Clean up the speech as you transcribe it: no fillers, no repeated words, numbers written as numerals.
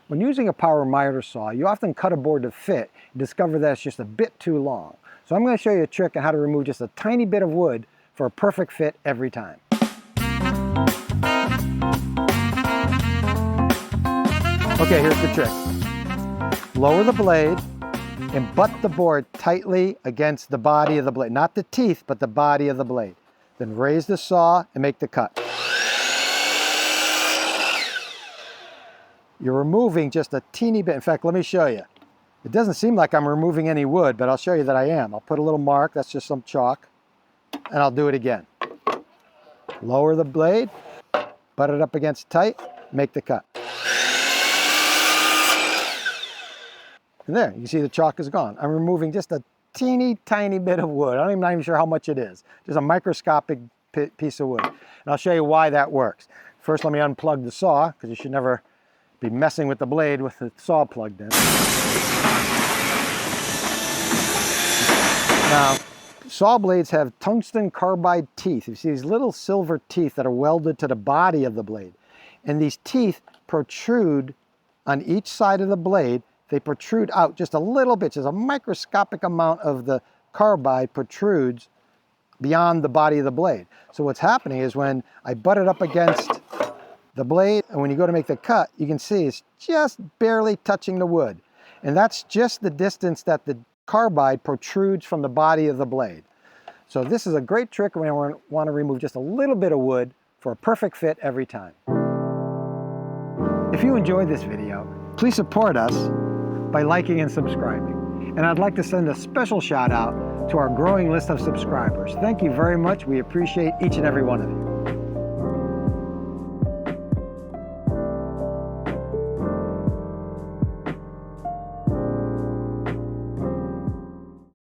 When using a power miter saw, you often cut a board to fit and discover that it's just a bit too long. So I'm going to show you a trick on how to remove just a tiny bit of wood for a perfect fit every time. Okay, here's the trick. Lower the blade and butt the board tightly against the body of the blade. Not the teeth, but the body of the blade. Then raise the saw and make the cut. You're removing just a teeny bit. In fact, let me show you. It doesn't seem like I'm removing any wood, but I'll show you that I am. I'll put a little mark, that's just some chalk, and I'll do it again. Lower the blade, butt it up against tight, make the cut. And there, you can see the chalk is gone. I'm removing just a teeny tiny bit of wood. I'm not even sure how much it is. Just a microscopic piece of wood. And I'll show you why that works. First, let me unplug the saw, because you should never be messing with the blade with the saw plugged in. Now, saw blades have tungsten carbide teeth. You see these little silver teeth that are welded to the body of the blade. And these teeth protrude on each side of the blade. They protrude out just a little bit, just a microscopic amount of the carbide protrudes beyond the body of the blade. So what's happening is when I butt it up against the blade, and when you go to make the cut, you can see it's just barely touching the wood. And that's just the distance that the carbide protrudes from the body of the blade. So this is a great trick when we want to remove just a little bit of wood for a perfect fit every time. If you enjoyed this video, please support us by liking and subscribing. And I'd like to send a special shout out to our growing list of subscribers. Thank you very much. We appreciate each and every one of you.